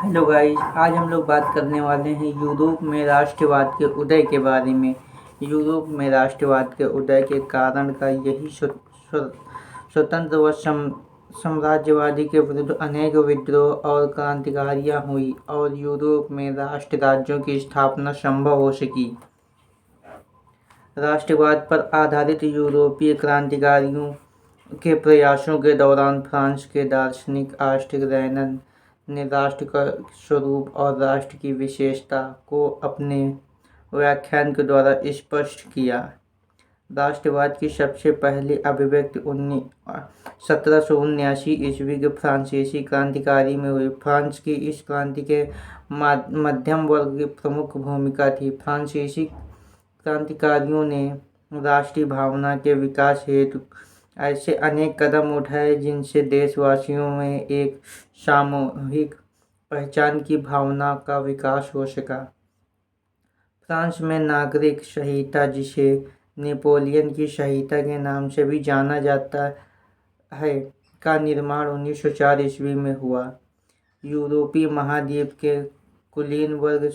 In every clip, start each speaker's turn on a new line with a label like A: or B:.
A: Hello guys, आज हम लोग बात करने वाले हैं यूरोप में राष्ट्रवाद के उदय के बारे में। यूरोप में राष्ट्रवाद के उदय के कारण का यही स्वतंत्र व साम्राज्यवादी के विरुद्ध अनेक विद्रोह और क्रांतिकारियाँ हुई और यूरोप में राष्ट्र राज्यों की स्थापना संभव हो सकी। राष्ट्रवाद पर आधारित यूरोपीय क्रांतिकारियों के प्रयासों के दौरान फ्रांस के दार्शनिक ऑस्ट्रिक रेनन ने राष्ट्र का स्वरूप और राष्ट्र की विशेषता को अपने व्याख्यान के द्वारा स्पष्ट किया। राष्ट्रवाद की सबसे पहली अभिव्यक्ति 1779 ईस्वी के फ्रांसीसी क्रांतिकारी में हुई। फ्रांस की इस क्रांति के मध्यम वर्ग की प्रमुख भूमिका थी। फ्रांसीसी क्रांतिकारियों ने राष्ट्रीय भावना के विकास हेतु ऐसे अनेक कदम उठाए जिनसे देशवासियों में एक सामूहिक पहचान की भावना का विकास हो सका। फ्रांस में नागरिक संहिता, जिसे नेपोलियन की संहिता के नाम से भी जाना जाता है, का निर्माण 1904 ईस्वी में हुआ। यूरोपीय महाद्वीप के कुलीन वर्ग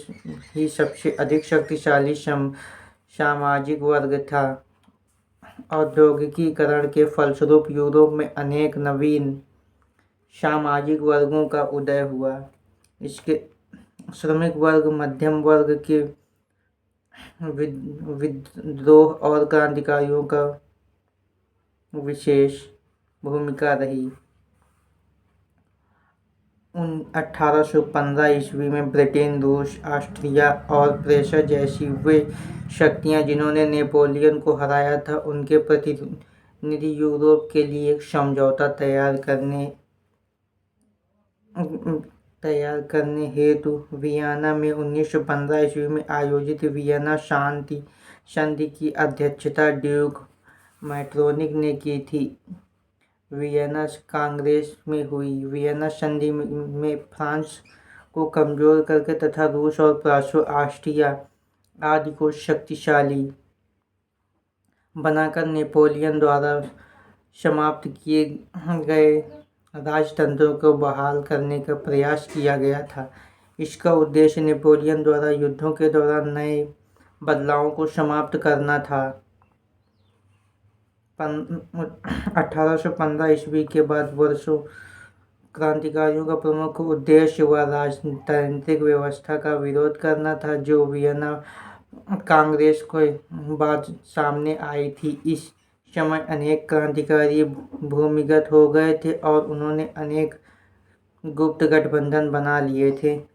A: ही सबसे अधिक शक्तिशाली सामाजिक वर्ग था। औद्योगिकीकरण के फलस्वरूप यूरोप में अनेक नवीन सामाजिक वर्गों का उदय हुआ। इसके श्रमिक वर्ग, मध्यम वर्ग के विद्रोह और क्रांतिकारियों का विशेष भूमिका रही। 1815 ईस्वी में ब्रिटेन, रूस, ऑस्ट्रिया और प्रेशर जैसी वे शक्तियां जिन्होंने नेपोलियन को हराया था, उनके प्रतिनिधि यूरोप के लिए एक समझौता तैयार करने हेतु वियना में 1915 ईस्वी में आयोजित वियना शांति संधि की अध्यक्षता ड्यूक मैट्रोनिक ने की थी। वियना कांग्रेस में हुई वियना संधि में फ्रांस को कमजोर करके तथा रूस और प्रूसिया, ऑस्ट्रिया आदि को शक्तिशाली बनाकर नेपोलियन द्वारा समाप्त किए गए राजतंत्रों को बहाल करने का प्रयास किया गया था। इसका उद्देश्य नेपोलियन द्वारा युद्धों के दौरान नए बदलावों को समाप्त करना था। 1815 ईस्वी के बाद वर्षों क्रांतिकारियों का प्रमुख उद्देश्य व राजनीतिक व्यवस्था का विरोध करना था जो वियना कांग्रेस के बाद सामने आई थी। इस समय अनेक क्रांतिकारी भूमिगत हो गए थे और उन्होंने अनेक गुप्त गठबंधन बना लिए थे।